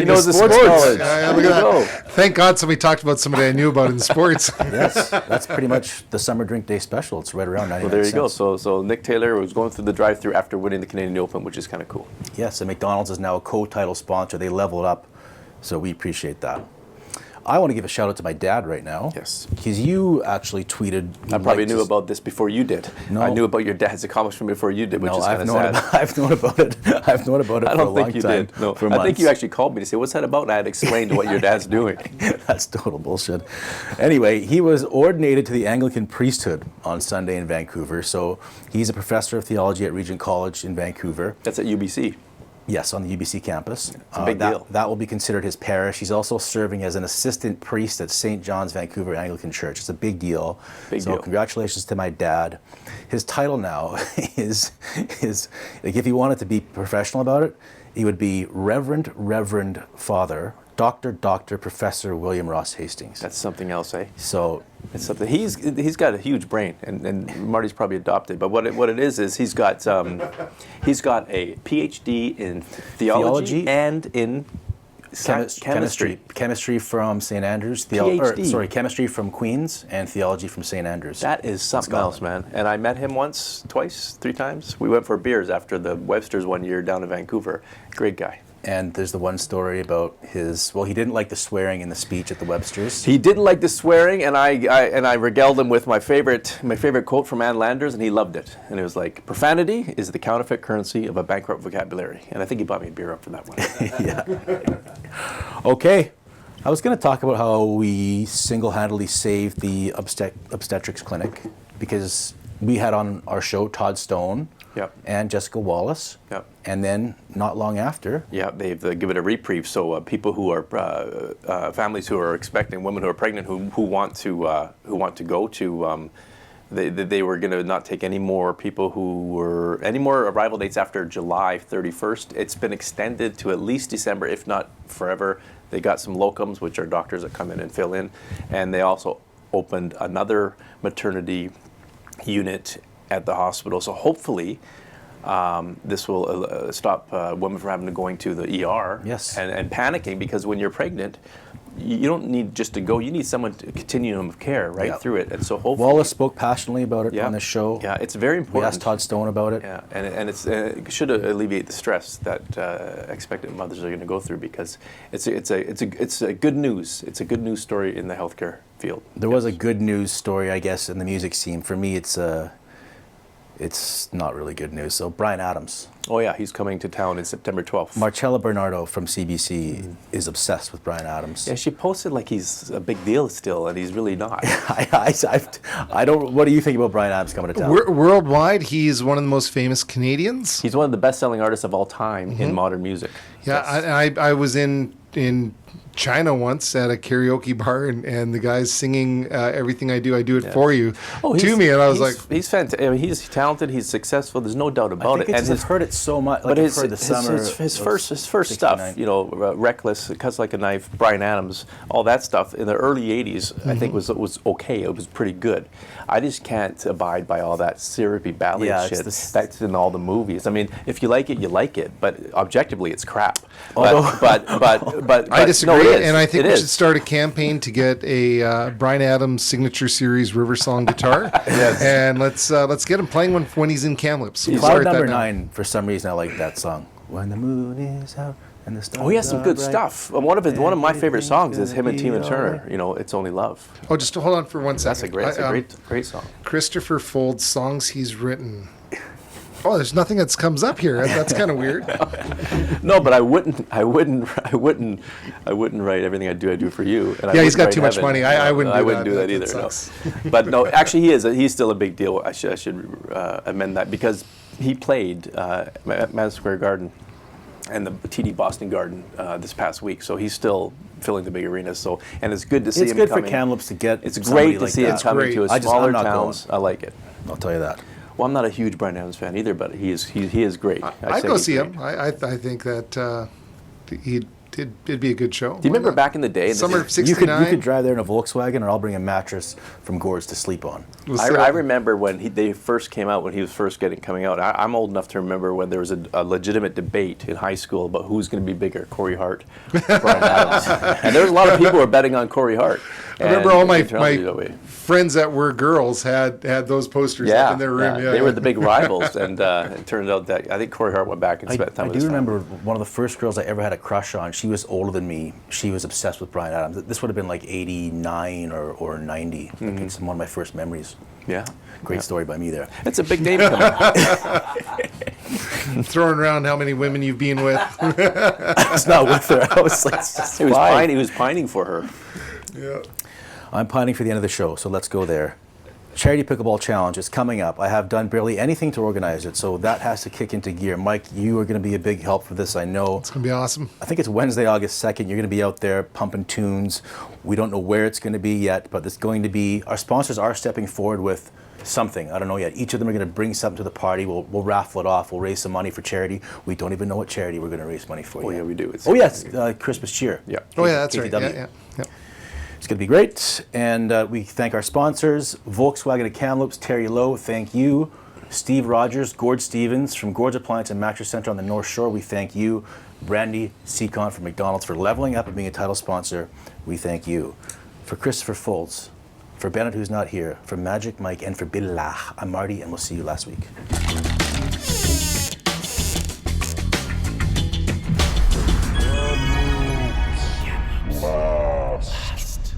knows the sports Look knowledge. at that. Thank God somebody talked about somebody I knew about in sports. Yes, that's pretty much the summer drink day special. It's right around 99 Well, there you cents. go. So Nick Taylor was going through the drive-thru after winning the Canadian Open, which is kind of cool. Yes, and McDonald's is now a co-title sponsor. They leveled up, so we appreciate that. I want to give a shout out to my dad right now. Yes. Because you actually tweeted. I probably knew about this before you did. No. I knew about your dad's accomplishment before you did, which is kind of sad. I've known about it. I've known about it I for a don't long think you time. did. No, for I months. think you actually called me to say, what's that about? And I had explained what your dad's doing. That's total bullshit. Anyway, he was ordinated to the Anglican priesthood on Sunday in Vancouver. So he's a professor of theology at Regent College in Vancouver. That's at UBC. Yes, on the UBC campus. It's a big deal. That will be considered his parish. He's also serving as an assistant priest at St. John's Vancouver Anglican Church. It's a big deal. Big deal. Congratulations to my dad. His title now is like, if he wanted to be professional about it, he would be Reverend Father, Dr. Professor William Ross Hastings. That's something else, eh? So it's something. He's got a huge brain, and Marty's probably adopted. But what it is he's got a PhD in theology and in chemistry. Chemistry from St. Andrews. Chemistry from Queen's and theology from St. Andrews. That is something else, man. And I met him once, twice, 3 times. We went for beers after the Websters one year down in Vancouver. Great guy. And there's the one story about he didn't like the swearing in the speech at the Websters. He didn't like the swearing, and I regaled him with my favorite quote from Ann Landers, and he loved it. And it was like, profanity is the counterfeit currency of a bankrupt vocabulary. And I think he bought me a beer up for that one. Yeah. Okay. I was going to talk about how we single-handedly saved the obstetrics clinic because we had on our show Todd Stone. Yep. And Jessica Wallace. Yep. And then not long after. Yeah, they've given a reprieve. So people who are families who are expecting, women who are pregnant, who want to go to, they were going to not take any more people any more arrival dates after July 31st. It's been extended to at least December, if not forever. They got some locums, which are doctors that come in and fill in, and they also opened another maternity unit at the hospital. So hopefully this will stop women from having to going to the ER and panicking, because when you're pregnant, you don't need just to go. You need someone to continuum of care through it. And so hopefully Wallace spoke passionately about it on the show. Yeah, it's very important. We asked Todd Stone about it. Yeah, and it should alleviate the stress that expectant mothers are going to go through, because it's a good news. It's a good news story in the healthcare field. There was a good news story, I guess, in the music scene. For me, it's not really good news. So Bryan Adams. Oh yeah, he's coming to town in September 12th. Marcella Bernardo from CBC is obsessed with Bryan Adams. Yeah, she posted like he's a big deal still, and he's really not. I don't. What do you think about Bryan Adams coming to town? Worldwide, he's one of the most famous Canadians. He's one of the best-selling artists of all time in modern music. Yeah, I was in China once at a karaoke bar, and the guy's singing "Everything I Do It For You" to me, and I was like, he's fantastic. I mean, he's talented. He's successful. There's no doubt about it. And I've heard it so much. But I've heard the summer. His first stuff, Reckless, Cuts Like a Knife, Bryan Adams, all that stuff in the early '80s, I think was okay. It was pretty good. I just can't abide by all that syrupy ballad shit that's in all the movies. I mean, if you like it, you like it, but objectively, it's crap. But I disagree. No, and I think we should start a campaign to get a Bryan Adams signature series River Song guitar, and let's get him playing when he's in Kamloops. Cloud number 9. For some reason, I like that song. When the moon is out and the stars. Oh, he has some good bright. stuff. One of my favorite songs is him and Tina Turner. It's Only Love. Oh, just hold on for 1 second. That's a great song. Christopher Foulds, songs he's written. Oh, there's nothing that comes up here. That's kind of weird. No, but I wouldn't write Everything I Do for You. And He's got too much money. I wouldn't do that either. No. But no, actually, he's still a big deal. I should amend that, because he played at Madison Square Garden and the TD Boston Garden this past week. So he's still filling the big arenas. So, and it's good to see him coming. It's good for Kamloops to get. It's great to see him coming to a smaller towns. I like it. I'll tell you that. Well, I'm not a huge Bryan Adams fan either, but he is great. I'd go see him. I think that it'd be a good show. Do you remember back in the day? Summer of '69? You could drive there in a Volkswagen, or I'll bring a mattress from Gord's to sleep on. I remember when they first came out, when he was first coming out. I'm old enough to remember when there was a legitimate debate in high school about who's going to be bigger, Corey Hart or Bryan Adams. And there was a lot of people who were betting on Corey Hart. I remember all my it turned out to be that way. friends that were girls had those posters up in their room. They were the big rivals, and it turned out that I think Corey Hart went back and spent time I with do his remember one of the first girls I ever had a crush on. She was older than me. She was obsessed with Bryan Adams. This would have been like 89 or 90. I think it's one of my first memories. Yeah. Great story by me there. It's a big name coming. Throwing around how many women you've been with. I was not with her. I was like, He was pining for her. Yeah. I'm pining for the end of the show, so let's go there. Charity Pickleball Challenge is coming up. I have done barely anything to organize it, so that has to kick into gear. Mike, you are going to be a big help for this, I know. It's going to be awesome. I think it's Wednesday, August 2nd. You're going to be out there pumping tunes. We don't know where it's going to be yet, but it's going to be, our sponsors are stepping forward with something. I don't know yet. Each of them are going to bring something to the party. We'll raffle it off. We'll raise some money for charity. We don't even know what charity we're going to raise money for Oh, yet. yeah, we do. Yes, Christmas cheer. Yeah. Oh, yeah, that's right. KLW. Yeah. It's going to be great. And we thank our sponsors, Volkswagen of Kamloops, Terry Lowe, thank you. Steve Rogers, Gord Stevens from Gord's Appliance and Mattress Center on the North Shore, we thank you. Brandy Seacon from McDonald's for leveling up and being a title sponsor, we thank you. For Christopher Foulds, for Bennett who's not here, for Magic Mike, and for Billah, I'm Marty, and we'll see you last week. Last.